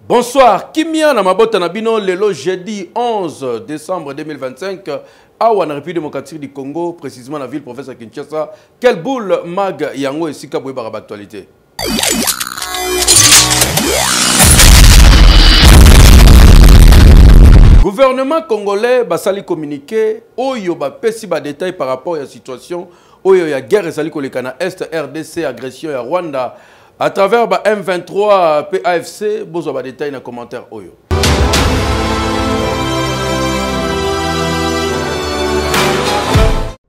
Bonsoir, Kimia na mabota na bino lelo jeudi 11 décembre 2025 à la République démocratique du Congo, précisément la ville province de Kinshasa. Quelle boule mag yango esika boye ba actualité. Gouvernement congolais basali communiqué oyo ba pesi ba détail par rapport à la situation oyo ya guerre esali kolekana Est RDC agression ya Rwanda. À travers M23 PAFC, vous avez des détails dans les commentaires.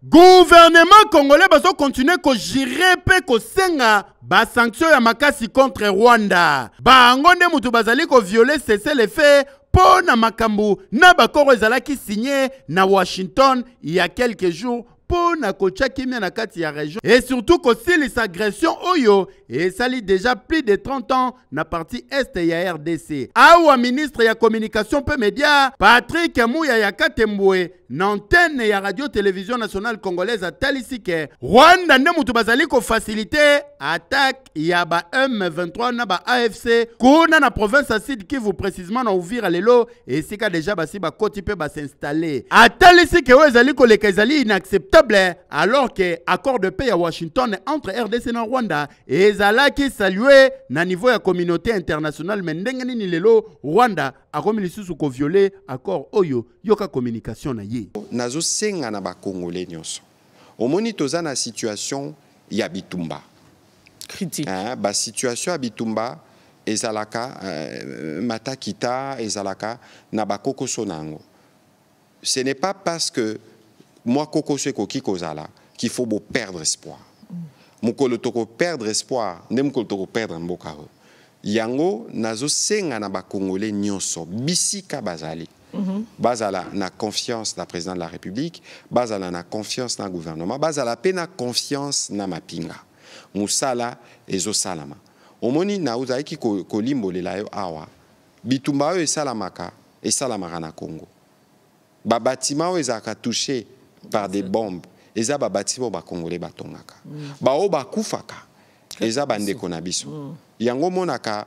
Gouvernement congolais va continuer à gérer et senga ba sanctions ya makasi contre Rwanda. Ba ngonde mutu bazali ko violer cesser les faits pour na makambu na bakoro ezalaki signé na Washington il y a quelques jours. Pour na kocha kimia na kati ya région et surtout que les agressions oyo et ça lit déjà plus de 30 ans na partie est ya RDC. Awa ministre ya communication pe média Patrick Mouya ya Katembwe na antenne ya radio télévision nationale congolaise a talisike Rwanda ne mutu bazali ko faciliter attaque ya ba M23 na ba AFC kuna na province à Sud Kivu précisément na Uvira lelo et sika déjà basi ba koti pe ba s'installer. A talisike wezali ko lekezali inacceptable alors que accord de paix à Washington entre RDC et Rwanda et Zalaki salué na niveau ya communauté internationale mendengani ni lelo Rwanda a comme lisusu ko violer accord oyo yoka communication na ye nazo senga na ba congolais nyonso omoni toza na situation ya bitumba critique ba situation ya bitumba ezalaka matakita ezalaka na ba kokoso nango. Ce n'est pas parce que moi, Kokosé Koki Kozala, qu'il faut perdre espoir. Mukolo toko perdre espoir, ne mukolo toko perdre mbokaro. Yango nazo senga na ba Congolais nyonso bisika bazali. Bazala na confiance na président de la République, bazala na confiance na gouvernement, bazala pe na confiance na mapinga. Musala ezo salama. Omoni na uzaiki kolimbo lelayo awa. Bitumba yo esalamaka, esalamaka na Congo. Ba bâtiment yo ezaka touché par des bombes, eza ba bâtiment ba congolais batongaka. Ba o ba kufaka, eza bandeko na biso. Yango monaka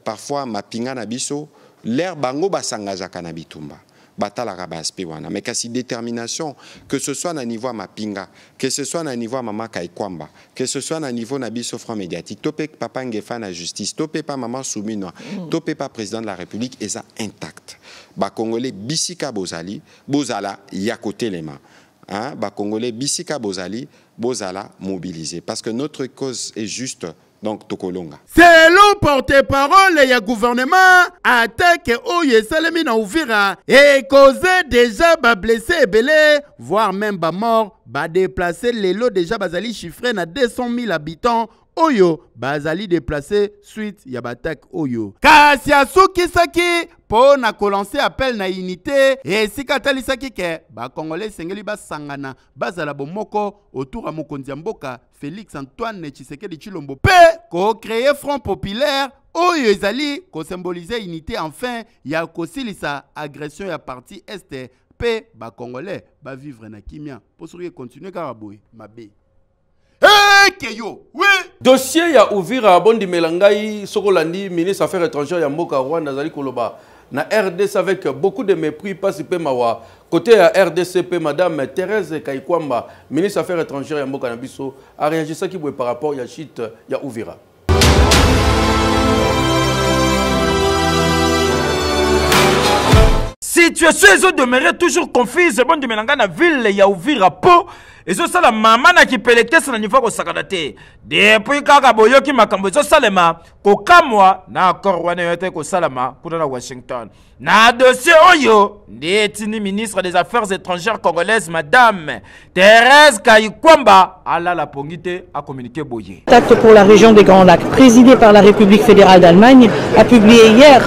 parfois mapinga na biso, l'air bango basangazaka na bitumba. Batalaka ba aspect wana. Mais kasi détermination, que ce soit na niveau mapinga, que ce soit na niveau mama Kaikwamba, que ce soit na niveau na biso front médiatique, topé papa ngefa na justice, topé pas maman Soumino, topé pas président de la République, eza intact. Ba congolais bisika bozali, bozala ya côté les mains. Hein, ba congolais bisika bozali, bozala mobilisé parce que notre cause est juste. Donc tokolonga. Selon porte-parole ya gouvernement, attaque oye salemi na Uvira et causé déjà ba blessé et belé, voire même ba mort, ba déplacé les lots déjà bazali chiffré na 200 000 habitants. Oyo bazali déplacé suite ya batak oyo. Kasiasu kisaki po na kolancer appel na unité et sikatali saki ke ba congolais sengeli ba sangana bazala bomoko autour à mokonzi mboka Félix Antoine Tshisekedi Tshilombo pe ko créer front populaire oyo ezali ko symboliser unité enfin ya ko silisa agression ya parti est pe ba congolais ba vivre na kimia pour sourier continuer karaboy mabe. Oui. Dossier ya Uvira Bondi Melangai Sokolandi ministre affaires étrangères ya Mboka Rwanda Zali Koloba na RDC avec beaucoup de mépris pas pe mawa côté ya RDC pe madame Thérèse Kaikwamba ministre affaires étrangères ya Mboka Nabiso a réagi ça qui par rapport ya chute ya Uvira. Situation ils demeuré toujours confuse Bondi Melanga na ville ya Uvira po ezo sala mama na kipelekesa na niveau ko sakadate depuis kaka boyoki makambo ezo salema ko kamwa na accord wana yote ko salama kuna na Washington na dossier oyo ndetini ministre des affaires étrangères congolaise madame Thérèse Kaikwamba ala la pongité a communiqué boye. Acte pour la région des Grands Lacs présidé par la République fédérale d'Allemagne a publié hier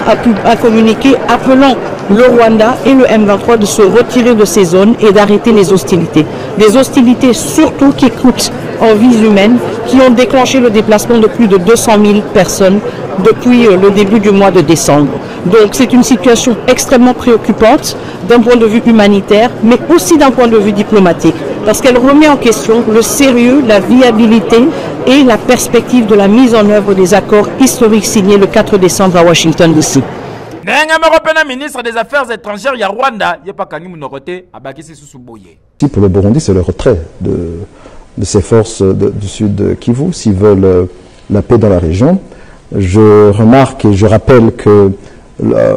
un communiqué appelant le Rwanda et le M23 de se retirer de ces zones et d'arrêter les hostilités. Des hostilités activités surtout qui coûtent en vies humaines, qui ont déclenché le déplacement de plus de 200 000 personnes depuis le début du mois de décembre. Donc c'est une situation extrêmement préoccupante d'un point de vue humanitaire, mais aussi d'un point de vue diplomatique, parce qu'elle remet en question le sérieux, la viabilité et la perspective de la mise en œuvre des accords historiques signés le 4 décembre à Washington DC. Ministre des Affaires étrangères, il y a Rwanda, il n'y a pas qu'un côté, à Bakissi Sousouboye. Pour le Burundi, c'est le retrait de ces forces du sud Kivu, s'ils veulent la paix dans la région. Je remarque et je rappelle que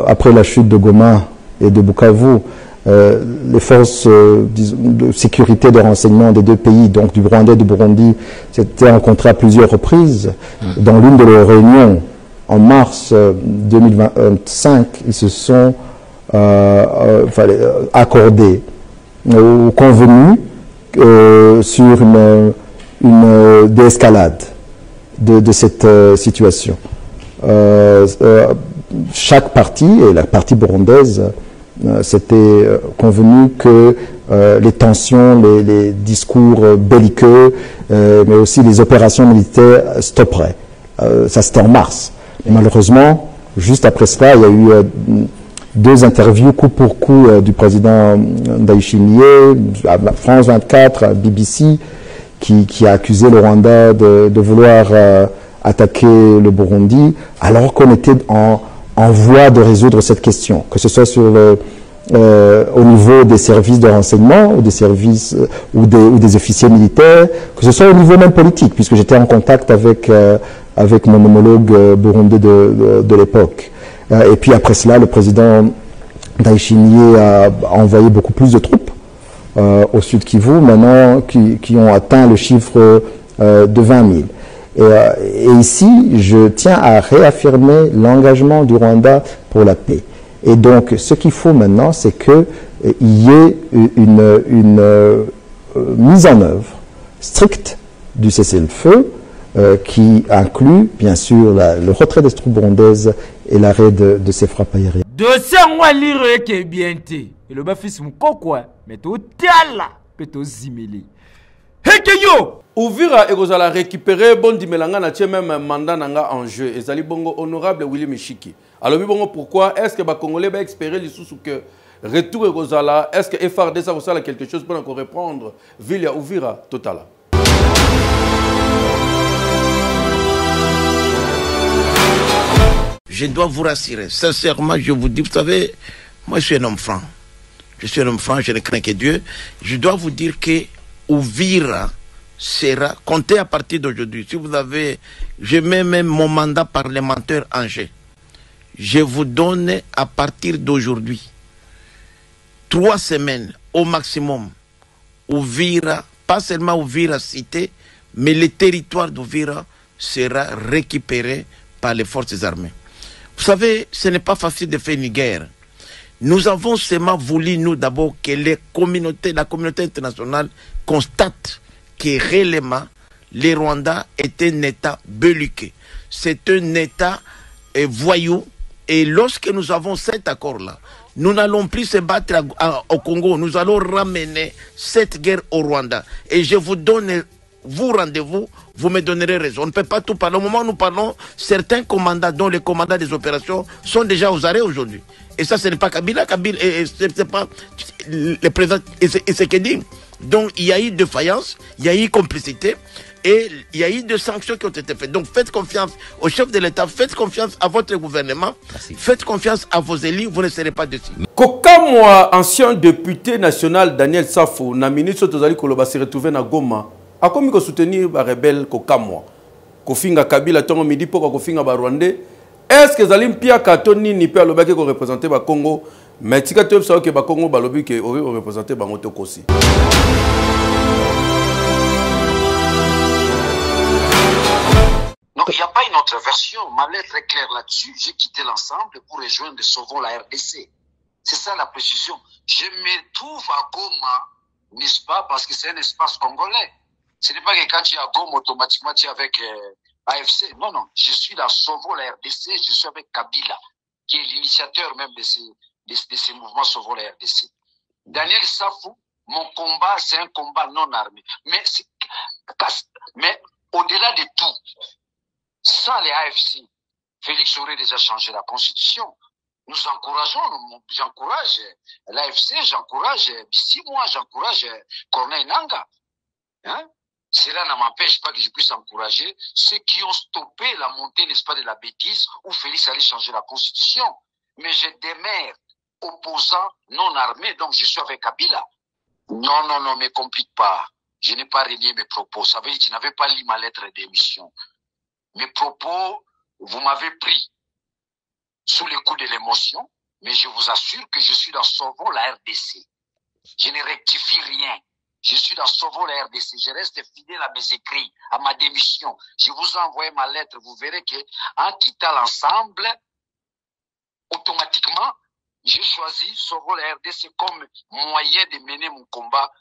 après la chute de Goma et de Bukavu, les forces de sécurité de renseignement des deux pays, donc du Rwanda et du Burundi, s'étaient rencontrées à plusieurs reprises. Dans l'une de leurs réunions, en mars 2025, ils se sont accordés ou convenus sur une déescalade de cette situation. Chaque partie, et la partie burundaise, s'était convenu que les tensions, les discours belliqueux, mais aussi les opérations militaires stopperaient. Ça c'était en mars. Et malheureusement, juste après cela, il y a eu deux interviews coup pour coup du président Ndayishimiye à France 24, à BBC, qui a accusé le Rwanda de vouloir attaquer le Burundi, alors qu'on était en voie de résoudre cette question, que ce soit sur au niveau des services de renseignement ou des services ou des officiers militaires, que ce soit au niveau même politique, puisque j'étais en contact avec mon homologue burundais de l'époque. Et puis après cela, le président Ndayishimiye a envoyé beaucoup plus de troupes au sud Kivu, maintenant qui ont atteint le chiffre de 20 000. Et ici, je tiens à réaffirmer l'engagement du Rwanda pour la paix. Et donc, ce qu'il faut maintenant, c'est qu'il y ait une mise en œuvre stricte du cessez-le-feu qui inclut, bien sûr, le retrait des troupes burundaises et l'arrêt de ces frappes aériennes. Dossier moi lire que bien té. Et le bas fils mon quoi, mais tout tiala, peut tout zimeli. Hekeyo. Uvira ekozala récupérer Bondi Melanga na tie même mandat nanga en jeu. Ezali bongo honorable Willy Mishiki. Alors bongo pourquoi est-ce que ba Congolais ba espérer les sous que retour ekozala, est-ce que FRD ça resala quelque chose pour encore reprendre ville ya Uvira totala. Je dois vous rassurer, sincèrement, je vous dis, vous savez, moi je suis un homme franc. Je suis un homme franc, je ne crains que Dieu. Je dois vous dire que Uvira sera compté à partir d'aujourd'hui. Si vous avez, je mets même mon mandat parlementaire en jeu. Je vous donne à partir d'aujourd'hui 3 semaines au maximum. Uvira, pas seulement Uvira cité, mais le territoire d'Uvira sera récupéré par les forces armées. Vous savez, ce n'est pas facile de faire une guerre. Nous avons seulement voulu, nous d'abord, que la communauté internationale constate que réellement, le Rwanda est un État belliqueux. C'est un État voyou. Et lorsque nous avons cet accord-là, nous n'allons plus se battre au Congo. Nous allons ramener cette guerre au Rwanda. Et je vous donne rendez-vous, vous me donnerez raison. On ne peut pas tout parler. Au moment où nous parlons, certains commandants, dont les commandants des opérations, sont déjà aux arrêts aujourd'hui. Et ça, ce n'est pas Kabila. Kabila, c'est pas le président Tshisekedi. Donc, il y a eu défaillance, il y a eu complicité, et il y a eu des sanctions qui ont été faites. Donc, faites confiance au chef de l'État, faites confiance à votre gouvernement, faites confiance à vos élus, vous ne serez pas dessus. Kokamwa, ancien député national Daniel Safo, na ministre Tozali Koloba se retrouvé na Goma, a commis que soutenir les rebelles Kokamwa. Kofinga Kabila tongo midi pour Kofinga Barwandais. Est-ce que Zalim Pia Katoni ni peut le ko représenter ba Congo, mais tika te ça que ba Congo ba lobi que représenter ba moto kosi. Non, il n'y a pas une autre version. Ma lettre est claire là-dessus. J'ai quitté l'ensemble pour rejoindre Sauvons la RDC. C'est ça la précision. Je me trouve à Goma, n'est-ce pas, parce que c'est un espace congolais. Ce n'est pas que quand tu es à Goma, automatiquement tu es avec AFC. Non, non. Je suis là, Sauvons la RDC. Je suis avec Kabila, qui est l'initiateur même de ces mouvements Sauvons la RDC. Daniel Safou mon combat, c'est un combat non armé. Mais au-delà de tout, sans les AFC, Félix aurait déjà changé la constitution. Nous encourageons, j'encourage l'AFC, j'encourage Bissimois, j'encourage Corneille Nangaa. Hein? Cela ne m'empêche pas que je puisse encourager ceux qui ont stoppé la montée, n'est-ce pas, de la bêtise où Félix allait changer la constitution. Mais je demeure opposant non armé, donc je suis avec Kabila. Non, non, non, ne me complique pas. Je n'ai pas renié mes propos. Ça veut dire que tu n'avais pas lu ma lettre d'émission. Mes propos, vous m'avez pris sous les coups de l'émotion, mais je vous assure que je suis dans Sauvons la RDC. Je ne rectifie rien. Je suis dans Sauvons la RDC. Je reste fidèle à mes écrits, à ma démission. Je vous ai envoyé ma lettre. Vous verrez qu'en quittant l'ensemble, automatiquement, j'ai choisi Sauvons la RDC comme moyen de mener mon combat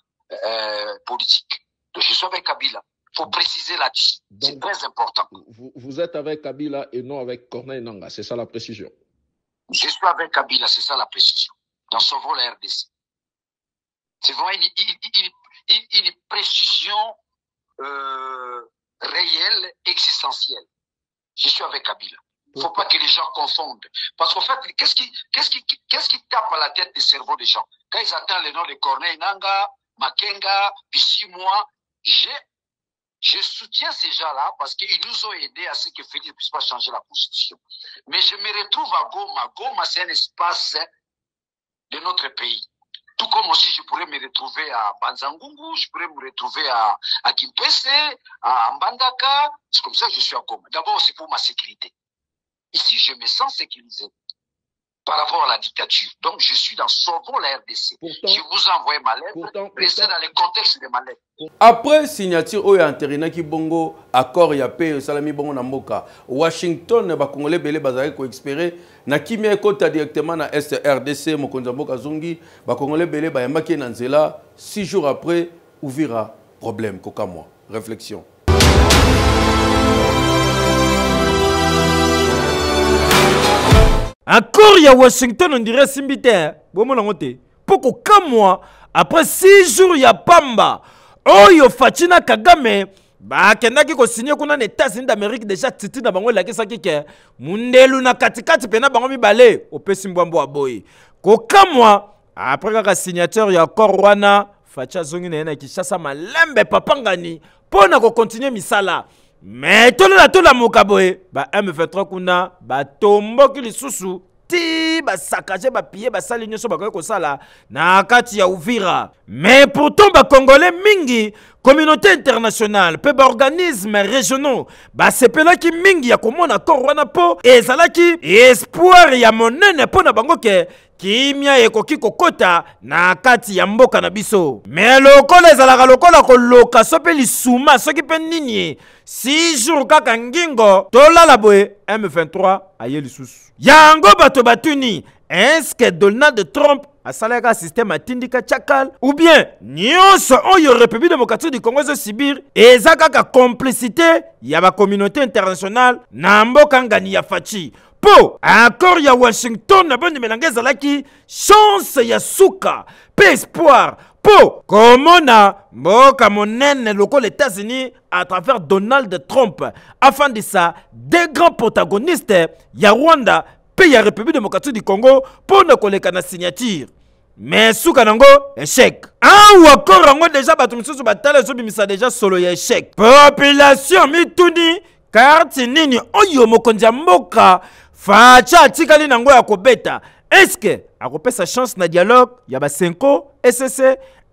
politique. Donc, je suis avec Kabila. Il faut préciser là-dessus. C'est très important. Vous êtes avec Kabila et non avec Corneille Nangaa. C'est ça la précision. Je suis avec Kabila, c'est ça la précision. Dans Sauvons la RDC. C'est vraiment une précision réelle, existentielle. Je suis avec Kabila. Il ne faut pas que les gens confondent. Parce qu'en fait, qu'est-ce qui tape à la tête des cerveaux des gens? Quand ils attendent le nom de Corneille Nangaa, Makenga, Bissimois, je soutiens ces gens-là parce qu'ils nous ont aidés à ce que Félix ne puisse pas changer la constitution. Mais je me retrouve à Goma. Goma, c'est un espace de notre pays. Tout comme aussi je pourrais me retrouver à Banzangungu, je pourrais me retrouver à Kimpese, à Mbandaka. C'est comme ça que je suis à Goma. D'abord, c'est pour ma sécurité. Ici, je me sens sécurisé par rapport à la dictature. Donc, je suis dans Sauvons la RDC. Je vous envoie ma lettre, restez dans le contexte de ma lettre. Après signature oyo interina ki bongo accord ya paix salami bongo na mboka Washington ba congolais belé bazali ko espérer na kimia ekota directement na SRDC mokonza mboka zungi ba congolais belé ba yambaki na nzela 6 jours après Uvira problème koka moi réflexion. Accord ya Washington on dirait simbité bomo nangote poko kamwa après 6 jours ya pamba oyo Fatina Kagame ba kendaki ko signer kuna na États-Unis d'Amérique déjà titi na bango la kesa kike mundelu na katikati pena bango mibale opesi mbwambo aboyi ko kamwa après ka signature ya accord wana Facha zongi na Kinshasa malembe papangani pona ko continuer misala. Mais tout la mokaboye ba M23 kuna ba tomboki lisusu ti ba sakaje ba piller ba sali nyoso ba ko sala na kati ya Uvira. Mais pourtant ba congolais mingi communauté internationale pe ba organismes régionaux ba sepela ki mingi ya komona korwana po ezalaki espoir ya monene pona bango ke kimia ekoki kokota na kati ya mboka na biso. Mais lokola ezalaka lokola koloka sope lisuma soki pe nini 6 jours kaka ngingo tolala boye M23 aye lisusu. Yango bato batuni est-ce que Donald Trump a salaka système atindika chakal ou bien nyonso oyo République démocratique du Congo zo Sibir ezaka ka complicité ya ba communauté internationale na mboka ngani ya Fachi. Po accord ya Washington na bonne melangeza laki chance ya suka pe espoir po komona mboka monene loko les États-Unis à travers Donald Trump afin de ça des grands protagonistes ya Rwanda pe ya République démocratique du Congo pour ne koleka na signature. Mais suka nango échec. Ou accord rango déjà bato misusu batala zo bimisa déjà solo ya échec. Population mituni carte nini oyo mokonzi mboka Facha atikali nango ya kobeta. Est-ce que akopesa chance na dialogue ya ba 5 SSC?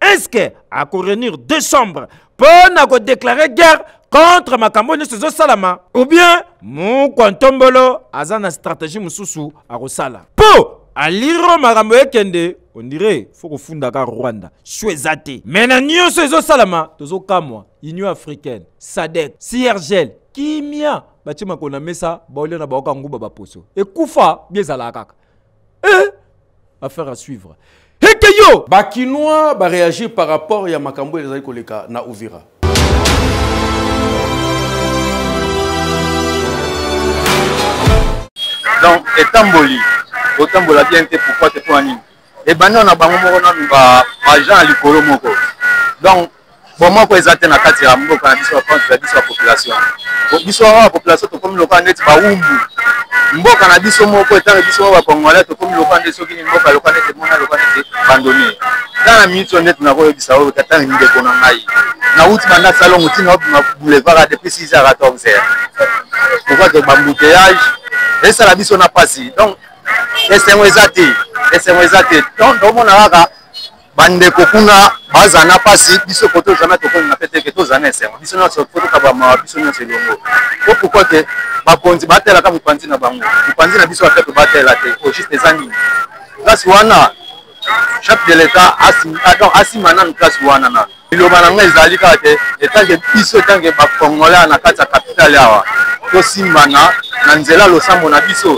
Est-ce que akorenir 2 chambres pour na ko déclarer guerre contre makambo ni sezo salama ou bien mon kwantombolo azana stratégie mususu akosala po aliro makambo ekende on dirait faut ko funda ka Rwanda chouezate mena nyonso ezo salama tozo kamwa Union africaine SADC CIRGL kimia batima kona mesa baole na baoka nguba baposo ekufa biezala kaka affaire à suivre. Hekeyo bakinois ba réagir par rapport ya makambo ezali koleka na Uvira. Donc etamboli otambola bien te pourquoi te pour ani et ben on a bango moko na ba agent likolo moko. Donc bon moi ko ezate na kati ya mboka na biso contre la biso population. Biso la population to comme loka net ba umbu. Mboka na biso moko etange biso ba congolais to comme loka net soki ni mboka loka net mona loka net bandoni. Dans la minute net na ko bisa o katanga ni de kona ngai. Na uti banda salon uti na boulevard depuis 6h à 14h. Pourquoi que bambouteillage et ça la biso na passé. Donc laissez-moi exaté. Donc on a là bande kokuna baza na passé biso photo jamais to ko na pété que tous années c'est. Biso na photo ka ba ma biso na selongo. Pourquoi que ba ponti batela ka mupanzi na bango. Mupanzi na biso affaire batela te au juste des années. Là wana chef de l'état asimana na place wana na. Iloba na ngai ezali ka te etange biso etange ba congolais na kati ya capitale yawa. To simana na nzela losambo na biso.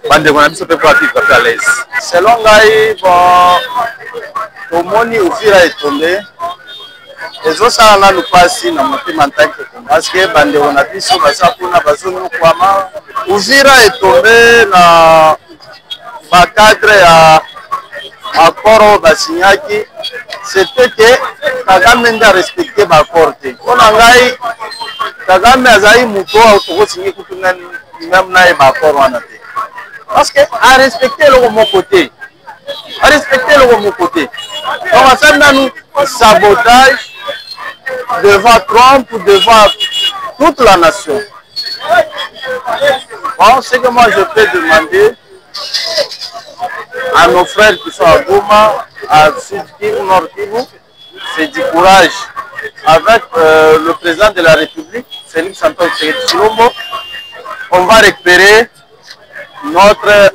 Bande na biso pe pour vivre à l'aise. Selon ngai bon omoni Uvira etombe ezosala nanu pasi na motema ntaki parce que bande na biso basa kuna bazonu kwama Uvira etombe na ba cadre ya accord basinyaki c'était que Kagame nda respecter ba accord te ona ngai Kagame azai muto autoko sinye kutuna même na ba accord wana te parce que à respecter le mon côté donc ça nous sabotage devant Trump, devant toute la nation. Bon, ce que moi je peux demander à nos frères qui sont à Goma, à Sud Kivu, Nord Kivu, c'est du courage avec le président de la République, Félix Antoine Tshisekedi. On va récupérer notre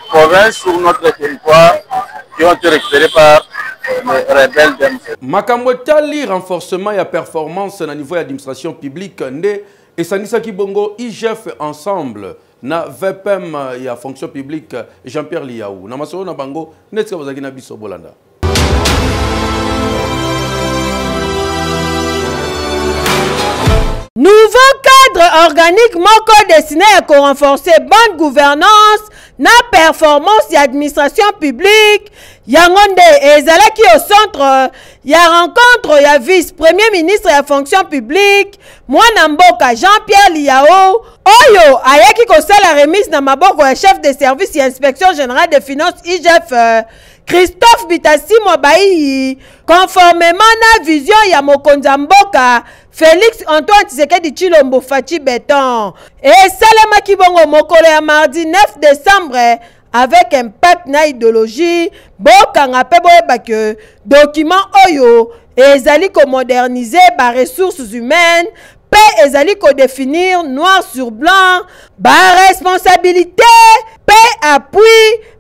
province sur notre territoire qui ont été récupérés par les rebelles d'M7. Makambo tali renforcement et performance na niveau d'administration publique nde et Sanisa Kibongo IGF ensemble na VPM ya fonction publique Jean-Pierre Liaou na masolo na bango netika bazaki na biso bolanda. Nouveau cadre organique moko destiné à renforcer bonne gouvernance na performance et administration publique yangonde ezalaki au centre ya rencontre ya vice-premier ministre ya fonction publique mwana mboka Jean-Pierre Liao oyo ayaki kosala remise na maboko ya chef de service ya inspection générale des finances IGF Christophe Bitasi Mobayi conformément na vision ya mokonzi mboka Félix Antoine Tshisekedi Tshilombo Fachi Beton et Salama Kibongo mokolo ya mardi 9 décembre avec impact na idéologie bokanga pe boyeba que document oyo ezali ko moderniser ba ressources humaines pe ezali ko définir noir sur blanc ba responsabilité pe appui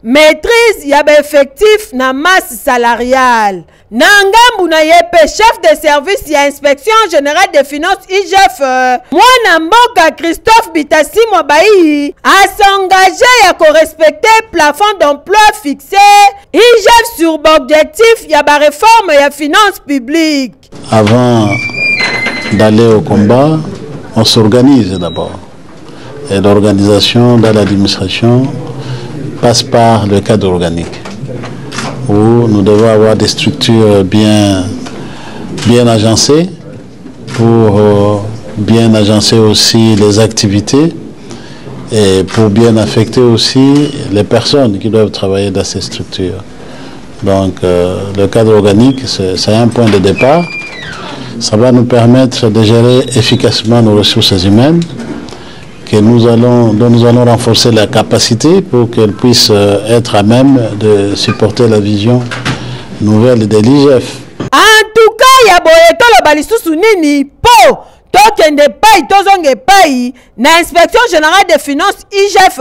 maîtrise ya ba effectif na masse salariale Nangambu na yepe chef de service ya inspection générale des finances IGF mwana mboka Christophe Bitasi Mobayi a s'engagé à respecter plafond d'emploi fixé IGF sur objectif ya ba réforme ya finances publiques. Avant d'aller au combat, on s'organise d'abord. Et l'organisation dans l'administration passe par le cadre organique, où nous devons avoir des structures bien agencées pour bien agencer aussi les activités et pour bien affecter aussi les personnes qui doivent travailler dans ces structures. Donc le cadre organique, c'est un point de départ. Ça va nous permettre de gérer efficacement nos ressources humaines, dont nous allons renforcer la capacité pour qu'elles puissent être à même de supporter la vision nouvelle de l'IGF. En tout cas, il y a boyeto balisusu nini po tokende pai tozonge pai na inspection générale des finances IGF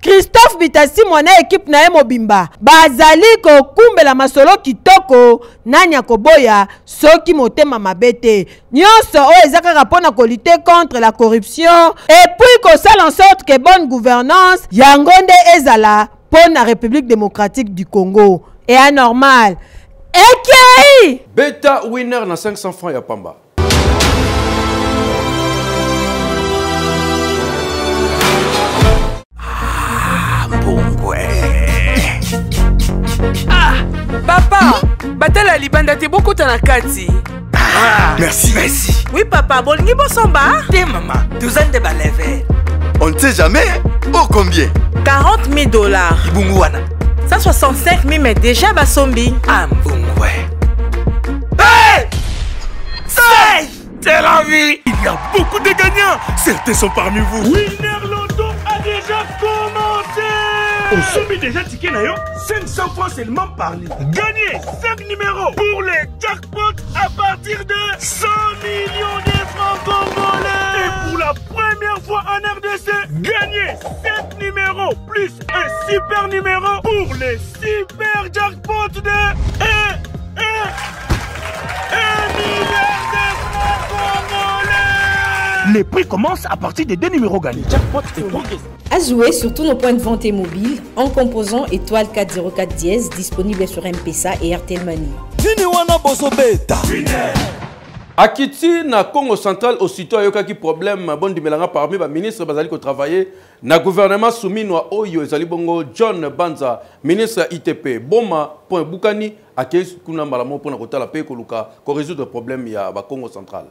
Christophe Bitasi mwana équipe na mobimba bazali ko kumbela masolo kitoko nanya koboya soki motema mabete nyonso o ezaka rapona ko lutter contre la corruption et puis ko sala en sorte que bonne gouvernance yangonde ezala pour la République démocratique du Congo et anormal et Beta winner na 500 francs ya pamba. ya libanda te bokuta na kati. Merci. Merci. Oui papa, bolingi bosomba? Te maman, tozande ba level. On ne sait jamais. Oh combien? 40 000 dollars. Ibungu wana. 165 000 mais déjà basombi. Ah mbungwe. Hey! Say! C'est la vie. Il y a beaucoup de gagnants. Certains sont parmi vous. Winner Lotto a déjà commencé. On soumet déjà ticket nayo 500 francs seulement par ligne. Gagnez 5 numéros pour les jackpots à partir de 100 millions de francs congolais. Et pour la première fois en RDC, gagnez 7 numéros plus un super numéro pour les super jackpots de 1 milliard de francs congolais. Les prix commencent à partir de 2 numéros gagnés. Jackpot et progrès. À jouer sur tous nos points de vente et mobiles en composant étoile 404 dièse disponible sur M-Pesa et RTL Money. Akiti na Congo central aussitôt ayokaki problème Bondi Melanga parmi ba ministre bazali ko travailler na gouvernement souminwa oyo ezali bongo John Banza ministre ITP Boma point Bukani akei kuna malamo pona kotala pe koluka ko résoudre problème ya ba Congo central.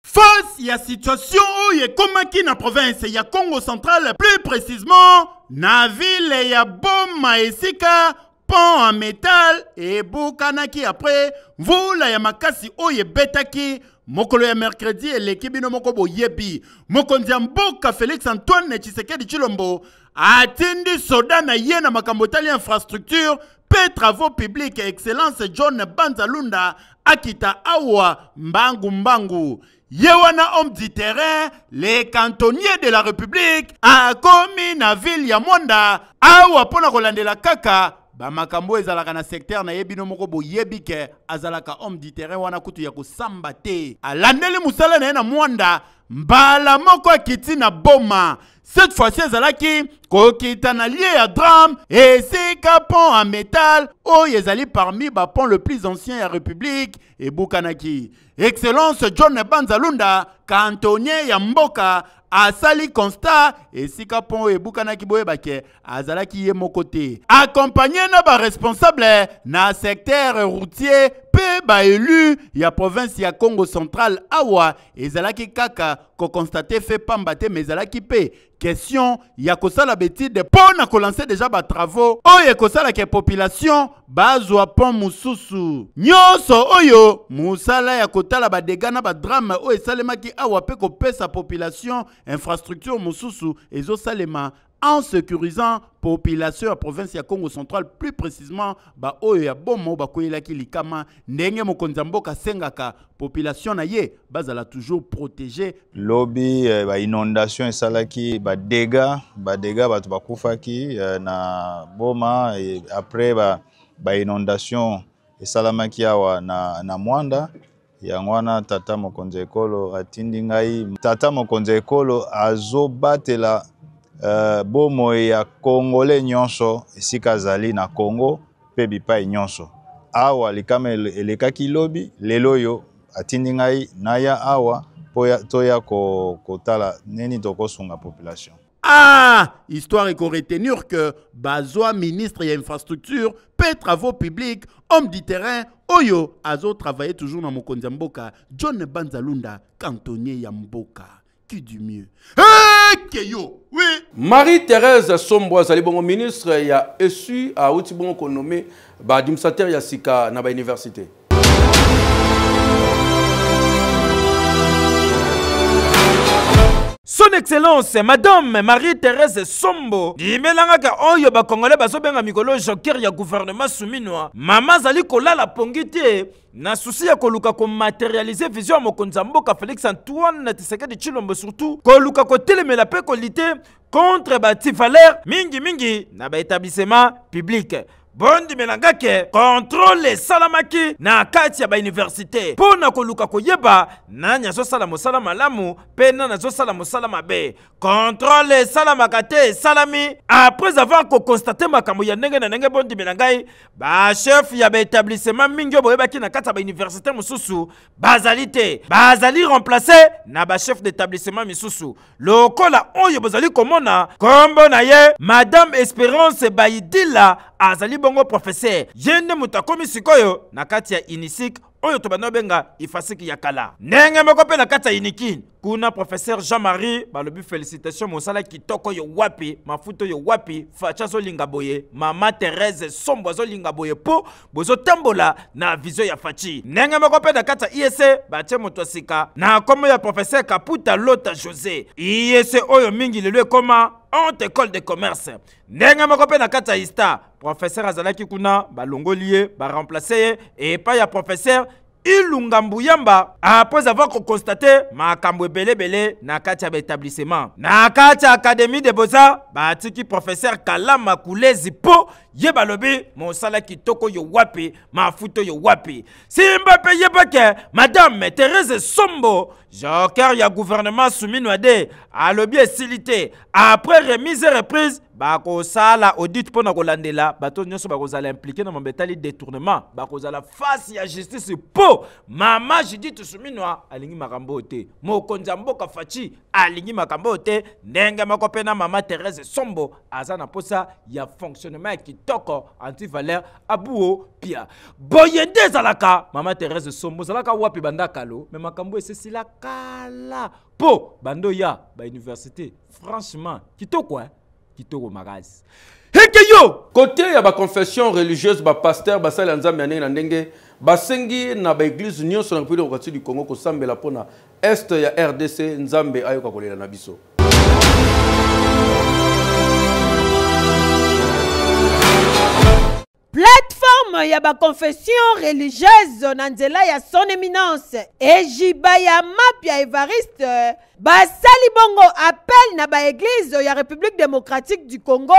Face ya situation oyo ekomaki na province ya Congo central, plus précisément na ville ya Boma esika pont en métal et bukanaki après mvula ya makasi oyo betaki mokolo ya mercredi eleki bino moko boyebi mokonzi ya mboka Félix Antoine Tshisekedi Tshilombo atindi soda na ye na makambo tali infrastructure pe travaux publics excellence John Banza Lunda akita awa mbangu Yewana homme du terrain, les cantonniers de la République, a commis na ville ya Mwanda, awa pona kolandela kaka, ba makambo ezalaka na secteur na yebino moko boyebike, azalaka homme du terrain wana kutu ya kusamba te. Alandeli musala na na Mwanda, mbala moko akiti na Boma. Cette fois-ci, ezalaki kokita na lié ya drame et c'est pont en métal oh ezali parmi ba pont le plus ancien ya République et Bukanaki. Excellence John Banza Lunda, cantonnier ya mboka asali constat et sika pont et Bukanaki boyebake azalaki ye mokote. Accompagné na ba responsable na secteur routier pe ba élu ya province ya Congo central awa ezalaki kaka ko constater fait pambate mais ezalaki pe question ya kosala betide pour na kolancer déjà ba travaux oyo kosala ke population bazwa pont mususu nyoso oyo musala ya kotala ba dégâts na ba drame oyo salemaki awa pe ko pesa population infrastructure mususu ezo salema en sécurisant population à province ya Congo central, plus précisément ba oyo ya bomo ba koyelaki likama ndenge mokonzi mboka sengaka population na ye bazala toujours protégé. Lobby ba inondation esalaki ba dégâts batu bakufaki na Boma et après ba inondation esalamaki awa na Mwanda yangwana tata mokonzi ekolo atindi ngai tata mokonzi ekolo azobatela bomo ya Congolais nyonso esika zali na Congo pe bipai nyonso awa likama elekaki lobi lelo yo atindi ngai naya awa toya kotala neni tokosunga population. Ah, histoire et qu'on retenir que Bazoa, ministre et infrastructure, paix travaux publics, homme du terrain, Oyo, Azo travaillait toujours dans Mokonzi Mboka, John Banza Lunda, cantonnier Yamboka. Qui du mieux? Keyo, oui. Marie-Thérèse Sombo, Salibongo ministre, il y a essu à Outibon qu'on nommé administrateur Yassika na ba université. Son Excellence, Madame Marie-Thérèse Sombo, Dimelanga Oyo ba Congolais bazobenga mikolo joker ya gouvernement souminwa. Mama zali kolala pongité na souci ya koluka ko matérialiser vision mokonzi mboka Félix Antoine Tshisekedi Tshilombo surtout koluka ko telemela pe kolité contre ba tifaler mingi na ba établissement public. bondi melanga ke contrôle salamaki na kati ya ba université pona koluka koyeba nani azosala mosala malamu pe nani azosala mosala mabe. Contrôle salamaka te salami après avoir constaté makambo ya ndenge na ndenge bondi melangai ba chef ya ba établissement mingi boyebaki na kati ya ba université mosusu bazali te bazali remplacer na ba chef d'établissement misusu lokola oyo bozali komona kombo na ye Madame Espérance Bayidila azali bongo professeur yende mutakomi sikoyo na kati ya inisik oyo tobanda benga ifasiki ya kala ndenge moko pe na kati ya inikin kuna professeur Jean-Marie balobi félicitations mosala kitoko yo wapi mafuto yo wapi facha zo linga boye mama Thérèse Sombo zo linga boye po bozo tambola na vision ya fachi ndenge moko pe na kati ya IEC batie moto sika na komo ya professeur Kaputa Lota José IEC oyo mingi lelo koma Haute École de Commerce ndenge moko pe na kati ya ISTA professeur azalaki kuna balongoliye ba remplacer et pas ya professeur Ilunga Mbuyamba après avoir constaté makambo belé na kati ya établissement na kati ya académie de Beaux-Arts batiki professeur Kalama Kulezi po yeba lobi mosala kitoko yo wapi mafuto yo wapi simba pe yeba ke madame Thérèse Sombo joker ya gouvernement soumis noade a lobi esilité après remise et reprise bako sala audit pona kolandela bato nyonso bako zala impliqué na mambetali détournement bako zala face ya justice po mama Judith Suminwa alingi makambo te mokonza mboka fachi alingi makambo te ndenge moko pe na mama Thérèse Sombo aza na posa ya fonctionnement kitoko anti-valeur abuo pia boyende zalaka mama Thérèse Sombo zalaka wapi banda kalo mais makambo esesila kala po bando ya ba université franchement kitoko kitoko magazi hekeyo côté ya ba confession religieuse ba pasteur ba sala nzambe na ndenge basengi na ba église nyonso na République du Congo ko sambela pona est ya RDC nzambe ayoka kolela na biso. Plateforme ya ba confession religieuse na nzela ya son éminence Ejiba ya Mapia Evariste basali bongo appel na ba église ya République démocratique du Congo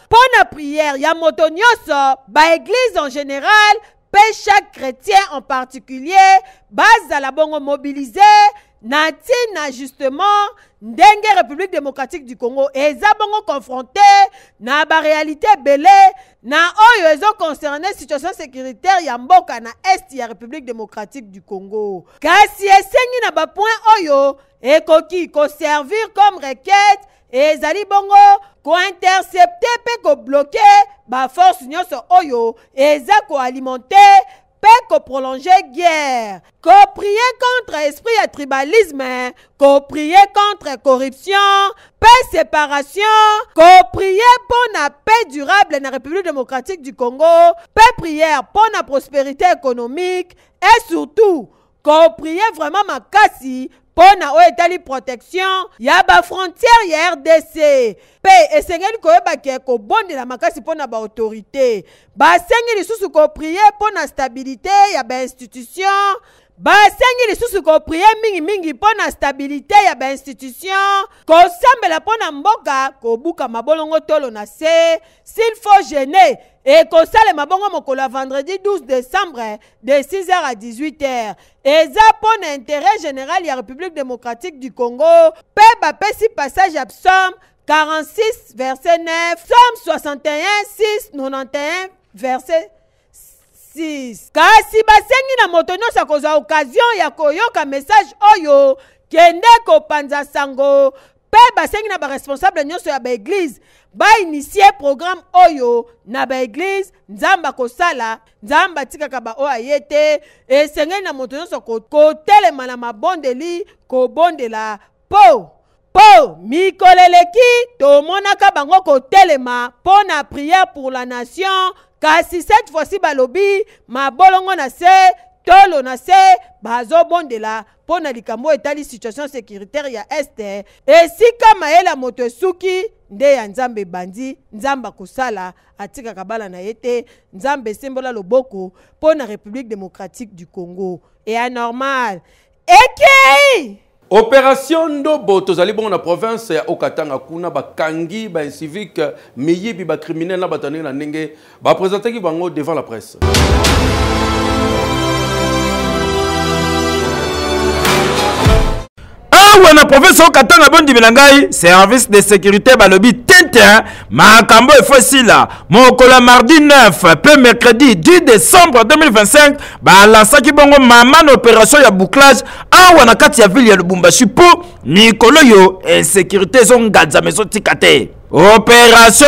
pona prière ya moto nyonso ba église en général pe chaque chrétien en particulier bazala bongo mobilisé na tina justement ndenge République démocratique du Congo eza bongo confronté na ba réalité belé na oyo ezo concerné situation sécuritaire ya mboka na est ya République démocratique du Congo kasi esengi na ba point oyo ekoki ko servir comme requête ezali bongo ko intercepter pe ko bloquer ba force nyonso oyo eza ko alimenter pe ko prolonger guerre, ko prier contre esprit et tribalisme, ko prier contre corruption, paix séparation, ko prier pour la paix durable dans la République démocratique du Congo, paix prière pour la prospérité économique et surtout ko prier vraiment makasi pour la protection ya ba frontière ya RDC pe esengeli koyeba ke ko bonde la makasi pour na ba autorité ba sengi lisusu ko prier pour la stabilité ya ba institution ba sengi lisusu ko prier mingi pour la stabilité ya ba institution ko sambela pour na mboka ko buka mabolongo tolo na se s'il faut gêner et qu'on sale mabongo mokolo vendredi 12 décembre de 6h à 18h. Et ça pour l'intérêt général de la République démocratique du Congo. Pe pesi passage à Psaume 46 verset 9, Psaume 61 6 91 verset 6. Kasi basengi na moto nyonso kozwa occasion ya koyoka message oyo kende ko panza sango. Pe basengi na ba responsable nyonso ya ba église ba initier programme oyo na ba église nzamba kosala nzamba tikaka ba o ayete e sengeli na moto nyonso ko telema na mabondeli ko bondela po mikoleleki to monaka bango ko telema po na prière pour la nation kasi cette fois-ci balobi mabolongo na se tolo na se bazo bondela pona likambo etali situation sécuritaire ya este esika mayela moto suki nde ya nzambe bandi nzamba kosala atika kabala na yete nzambe sembola loboko pona République démocratique du Congo et anormal ekei Opération Ndobo, tozali bon na province ya Okatanga kuna bakangi ba civique miyibi ba criminel na batani na ndenge ba présenter ki bango devant la presse. Na province Okatanga bondi bilangai service de sécurité balobi tintin makambo efosila mokola mardi 9 pe mercredi 10 décembre 2025 ba lansaki bongo mama na opération ya bouclage awa na kati ya ville ya Lubumbashi po mikolo yo insécurité zongadza meso tikate. Opération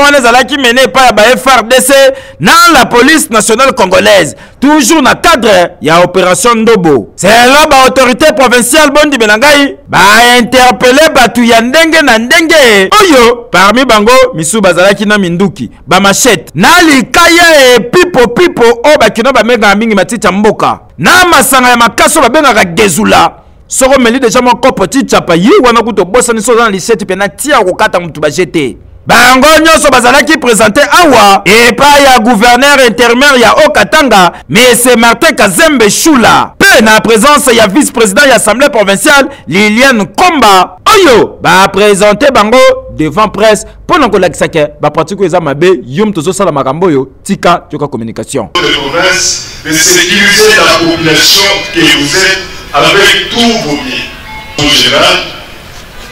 qui menée par la FRDC dans la police nationale congolaise, toujours dans le cadre de l'opération Ndobo. C'est là que l'autorité provinciale Bondi Belangai va interpeller Batu Yandenge Nandenge. Oyo, parmi Bango, Misu Bazalaki na Minduki, ba machette, na likaya e pipo o bakino ba mega mingi matiti mboka. Na masanga ya makaso ba benga gezula. Soko meli déjà mon kopoti chapa yi wana kuto bossa ni so dans liseti pena tia kokata mutu ba jeter. Bango nyonso bazalaki présenté awa et pas ya gouverneur intérimaire ya Okatanga mais c'est Martin Kazembe Choula pe na présence ya vice-président ya assemblée provinciale Liliane Komba oyo ba présenté bango devant presse pour na kolakisa ke ba pratique eza mabe yum tozo sala makambo yo tika joka communication de province de sécuriser la population que vous êtes avec tous vos biens en général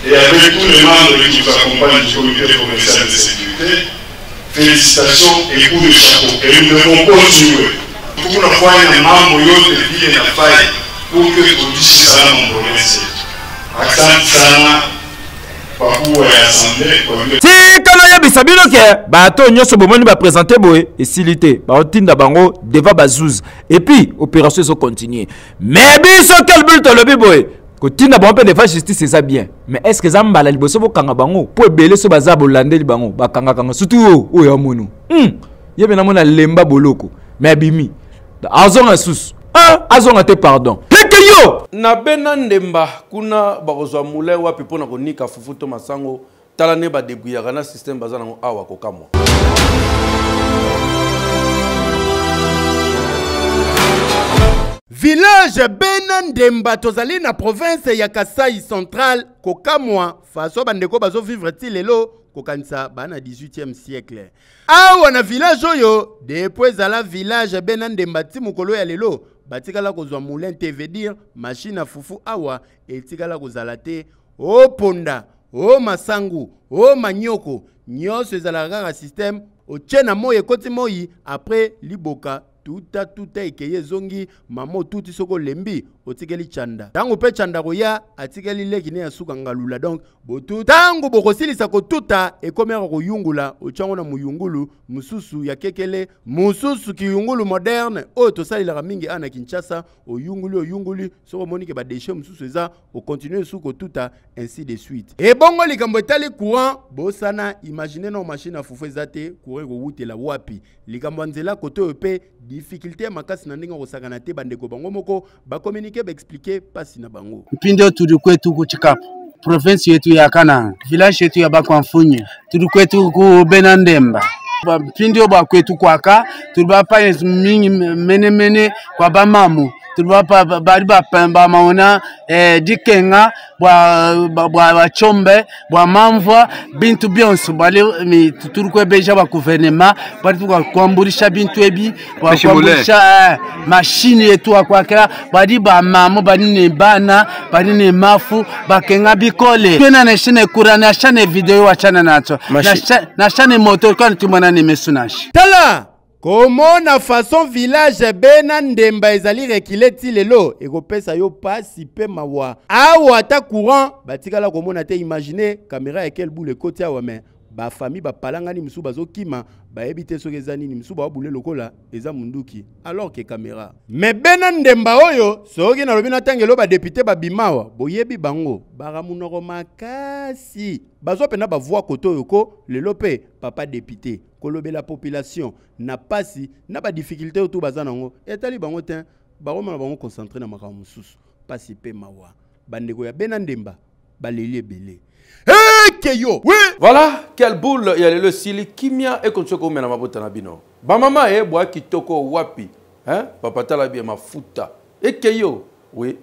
et avec tous les membres qui vous accompagnent du comité provincial de sécurité, félicitations et coups de chapeau. Et nous devons continuer. Pour la fois, il y a un membre de vie et de faille pour que vous puissiez ça dans mon province. Accent sana, papou et assemblée. Si quand on y a bisabino ke, bato nyoso bomoni ba présenter boé et silité, ba otinda bango deva bazouz. Et puis opération so continuer. Mais biso quel but le biboé? Kotina bon peu de fois justice c'est ça bien mais est-ce que ça mbala liboso bo kanga bango po ebele so baza bolande li bango ba kanga kanga surtout o ya monu yebe na mona lemba boloko mais bimi azonga sus azonga te pardon peke yo na benandemba kuna bakozwa moulin wapi pona konika fufuto masango tala ne ba debuyaka na système baza nango awa kokamwa. Village Benandemba tozali na province ya Kasai Central kokamwa faso bandeko bazo vivre ti lelo kokanisa bana 18e siècle. Awa na village oyo depuis la village Benandemba ti mukolo ya lelo batikala kozwa moulin te veut dire machine à fufu awa etikala kozala te o ponda o masangu o manyoko nyonso ezalaka ka système o tchena moye koti moyi après liboka tuta ekeye zongi mamo tuti soko lembi otikeli chanda tango pe chanda koya atikeli leki ne asuka ngalula donc botu tango bokosilisa ko tuta ekomera ko yungula ochango na muyungulu mususu ya kekele mususu ki yungulu moderne o to salila mingi ana Kinshasa o yunguli soko monike ba déchet mususu eza o continuer suko tuta ainsi de suite et bongo likambo etali courant bosana imaginer no machine à fufu ezate courant ko wutela wapi likambo nzela koto pe difficulté makasi na ndinga kosakana te bandeko bango moko ba communiquer ba expliquer pasi na bango mpindo tuli kwetu ku Chikapu province yetu ya Kananga village yetu ya Bakwamfunya tuli kwetu ku Benandemba mpindo ba kwetu kwaka tuli ba pa mingi mene kwa bamamu tuli ba bari ba pemba maona dikenga bwa chombe bwa mamvwa bintu byonso bale tuli kwe beja ba gouvernement bali tukwambulisha bintu ebi kwambulisha machine yetu akwakela bali ba mamo bali ne bana bali ne mafu bakenga bikole tena na shine kurana shane video wachana nacho na shane moto kwa tumana ne mesunashi tala komo na façon village Benandemba ezali rekile ti lelo ekopesa yo pasi pe mawa awa ta courant batikala komona te imaginer caméra ekel boule koti awa mais ba famille ba palangani musu bazokima ba ebite soki ezani ni musu ba boule lokola eza munduki alors que caméra mais Benandemba oyo soki na lobina tangelo ba député ba bimawa boyebi bango bara munoko makasi bazo pena ba voix koto yoko lelo pe papa député kolobe la population na pasi na ba difficulté autour bazanango etali bango ten baroma na bango concentré na makambo mususu pasi pe mawa bandeko ya Benandemba baleli belé. Keyo. Oui. Voilà, quelle boule, il y a le sili kimia et comme ça qu'on met na mabota na bino. Ba mama bois kitoko wapi. Hein? Papa tala bien ma futa. Et keyo. Oui.